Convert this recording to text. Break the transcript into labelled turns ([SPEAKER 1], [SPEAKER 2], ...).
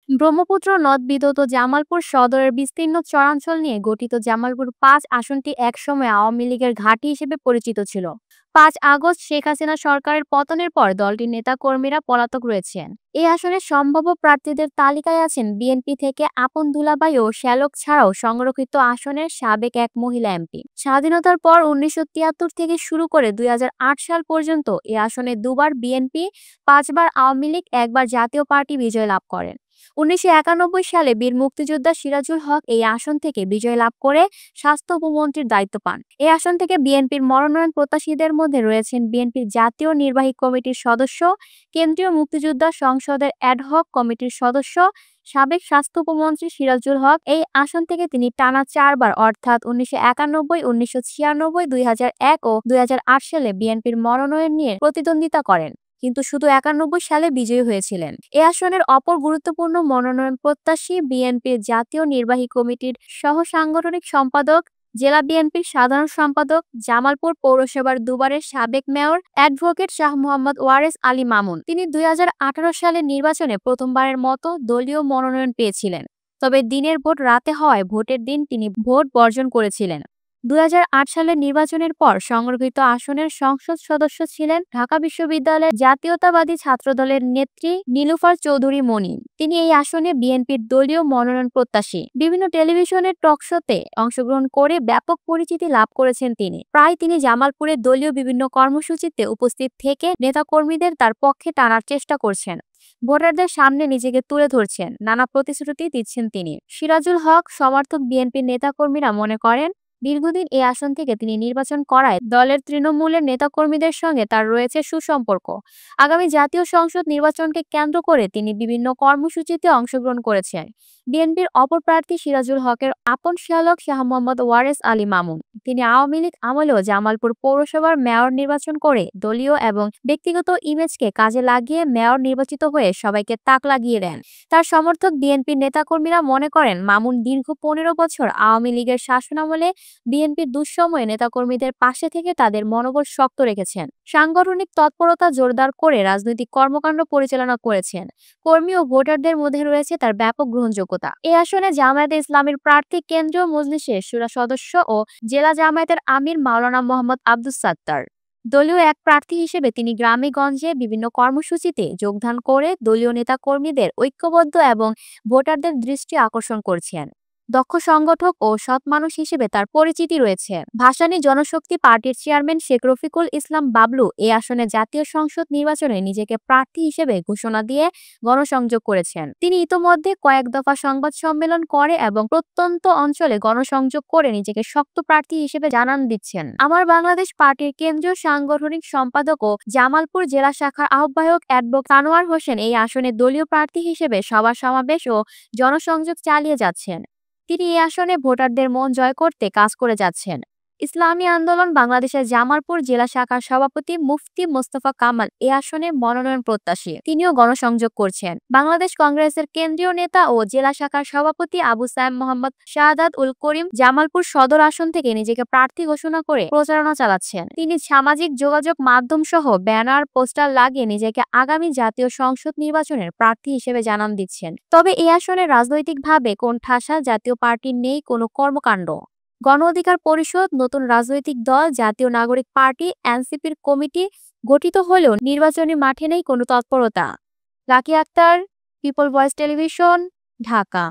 [SPEAKER 1] ব্রহ্মপুত্র নদ-বিধৌত জামালপুর সদরের বিস্তীর্ণ চরাঞ্চল নিয়ে গঠিত জামালপুর-৫ আসনটি একসময় আওয়ামী লীগের ঘাঁটি হিসেবে পরিচিত ছিল। ৫ আগস্ট শেখ হাসিনা সরকারের পতনের পর দলটির নেতাকর্মীরা পলাতক রয়েছেন। এই আসনে সম্ভাব্য প্রার্থীদের তালিকায় আছেন বিএনপি থেকে আপন দুলাভাই ও শ্যালক ছাড়াও সংরক্ষিত আসনের সাবেক এক মহিলা এমপি। স্বাধীনতার পর ১৯৭৩ থেকে শুরু করে ২০০৮ সাল পর্যন্ত এ আসনে দুবার বিএনপি, ৫ বার আওয়ামী লীগ, একবার জাতীয় পার্টি বিজয় লাভ করেন। ১৯৯১ সালে বীর মুক্তিযোদ্ধা সিরাজুল হক এই আসন থেকে বিজয় লাভ করে স্বাস্থ্য উপমন্ত্রীর দায়িত্ব পান। এই আসন থেকে বিএনপির মনোনয়ন প্রত্যাশীদের মধ্যে রয়েছেন বিএনপির জাতীয় নির্বাহী কমিটির সদস্য, কেন্দ্রীয় মুক্তিযোদ্ধা সংসদের অ্যাডহক কমিটির সদস্য, সাবেক স্বাস্থ্য উপমন্ত্রী সিরাজুল হক। এই আসন থেকে তিনি টানা ৪ বার অর্থাৎ ১৯৯১, ১৯৯৬, ২০০১ ও ২০০৮ সালে বিএনপির মনোনয়ন নিয়ে প্রতিদ্বন্দ্বিতা করেন, কিন্তু শুধু ৯১ সালে বিজয়ী হয়েছিলেন। এ আসনের অপর গুরুত্বপূর্ণ মনোনয়ন প্রত্যাশী বিএনপির জাতীয় নির্বাহী কমিটির সহ সাংগঠনিক সম্পাদক, জেলা বিএনপির সাধারণ সম্পাদক, জামালপুর পৌরসভার দুবারের সাবেক মেয়র অ্যাডভোকেট শাহ মোহাম্মদ ওয়ারেস আলী মামুন। তিনি ২০১৮ সালের নির্বাচনে প্রথমবারের মতো দলীয় মনোনয়ন পেয়েছিলেন, তবে দিনের ভোট রাতে হওয়ায় ভোটের দিন তিনি ভোট বর্জন করেছিলেন। ২০০৮ সালের নির্বাচনের পর সংরক্ষিত আসনের সংসদ সদস্য ছিলেন ঢাকা বিশ্ববিদ্যালয়ের জাতীয়তাবাদী ছাত্রদলের নেত্রী নীলুফার চৌধুরী মনি। তিনি এই আসনে বিএনপির দলীয় মনোনয়ন প্রত্যাশী। বিভিন্ন টেলিভিশনের টকশোতে অংশগ্রহণ করে ব্যাপক পরিচিতি লাভ করেছেন তিনি। প্রায় তিনি জামালপুরের দলীয় বিভিন্ন কর্মসূচিতে উপস্থিত থেকে নেতাকর্মীদের তার পক্ষে টানার চেষ্টা করছেন। ভোটারদের সামনে নিজেকে তুলে ধরছেন, নানা প্রতিশ্রুতি দিচ্ছেন তিনি। সিরাজুল হক সমর্থক বিএনপির নেতাকর্মীরা মনে করেন, দীর্ঘদিন এই আসন থেকে তিনি নির্বাচন করায় দলের তৃণমূলের নেতাকর্মীদের সঙ্গে তার রয়েছে সুসম্পর্ক। আগামী জাতীয় সংসদ নির্বাচনকে কেন্দ্র করে তিনি বিভিন্ন কর্মসূচিতে অংশগ্রহণ করেছেন। বিএনপির অপর প্রার্থী সিরাজুল হকের আপন শ্যালক শাহ মোহাম্মদ ওয়ারেস আলী মামুন। তিনি আওয়ামী লীগ আমলেও জামালপুর পৌরসভার মেয়র নির্বাচন করে দলীয় এবং ব্যক্তিগত ইমেজকে কাজে লাগিয়ে মেয়র নির্বাচিত হয়ে সবাইকে তাক লাগিয়ে দেন। তার সমর্থক বিএনপির নেতাকর্মীরা মনে করেন, মামুন দীর্ঘ ১৫ বছর আওয়ামী লীগের শাসনামলে বিএনপির দুঃসময়ে নেতাকর্মীদের পাশে থেকে তাদের মনোবল শক্ত রেখেছেন। সাংগঠনিক তৎপরতা জোরদার করে রাজনৈতিক কর্মকাণ্ড পরিচালনা করেছেন। কর্মী ও ভোটারদের মধ্যে রয়েছে তার ব্যাপক গ্রহণযোগ্যতা। এই আসনে জামায়াতে ইসলামীর প্রার্থী কেন্দ্রীয় মজলিসের শুরা সদস্য ও জেলা জামায়াতের আমির মাওলানা মোহাম্মদ আব্দুস সাত্তার। দলীয় এক প্রার্থী হিসেবে তিনি গ্রামে গঞ্জে বিভিন্ন কর্মসূচিতে যোগদান করে দলীয় নেতাকর্মীদের ঐক্যবদ্ধ এবং ভোটারদের দৃষ্টি আকর্ষণ করছেন। দক্ষ সংগঠক ও সৎ মানুষ হিসেবে তার পরিচিতি রয়েছে। ভাসানী জনশক্তি পার্টির চেয়ারম্যান শেখ রফিকুল ইসলাম বাবলু এই আসনে জাতীয় সংসদ নির্বাচনে নিজেকে প্রার্থী হিসেবে ঘোষণা দিয়ে গণসংযোগ করেছেন। তিনি ইতোমধ্যে কয়েক দফা সংবাদ সম্মেলন করে এবং প্রত্যন্ত অঞ্চলে গণসংযোগ করে নিজেকে শক্ত প্রার্থী হিসেবে জানান দিচ্ছেন। আমার বাংলাদেশ পার্টির কেন্দ্রীয় সাংগঠনিক সম্পাদক ও জামালপুর জেলা শাখার আহ্বায়ক অ্যাডভোকেট সানোয়ার হোসেন এই আসনে দলীয় প্রার্থী হিসেবে সভা সমাবেশ ও জনসংযোগ চালিয়ে যাচ্ছেন। তিনি এই আসনে ভোটারদের মন জয় করতে কাজ করে যাচ্ছেন। ইসলামী আন্দোলন বাংলাদেশের জামালপুর জেলা শাখার সভাপতি মুফতি মোস্তফা কামাল এই আসনে মনোনয়ন প্রত্যাশী। তিনিও গণসংযোগ করছেন। বাংলাদেশ কংগ্রেসের কেন্দ্রীয় নেতা ও জেলা শাখার সভাপতি আবু সায়েম মোহাম্মদ শাহাদাত উল করিম জামালপুর সদর আসন থেকে নিজেকে প্রার্থী ঘোষণা করে প্রচারণা চালাচ্ছেন। তিনি সামাজিক যোগাযোগ মাধ্যম সহ ব্যানার, পোস্টার লাগিয়ে নিজেকে আগামী জাতীয় সংসদ নির্বাচনের প্রার্থী হিসেবে জানান দিচ্ছেন। তবে এই আসনে রাজনৈতিকভাবে কোণঠাসা জাতীয় পার্টির নেই কোনো কর্মকাণ্ড। গণ অধিকার পরিষদ, নতুন রাজনৈতিক দল, জাতীয় নাগরিক পার্টি, এনসিপির কমিটি গঠিত হলেও নির্বাচনী মাঠে নেই কোনো তৎপরতা। Lucky Akter, people voice television, Dhaka.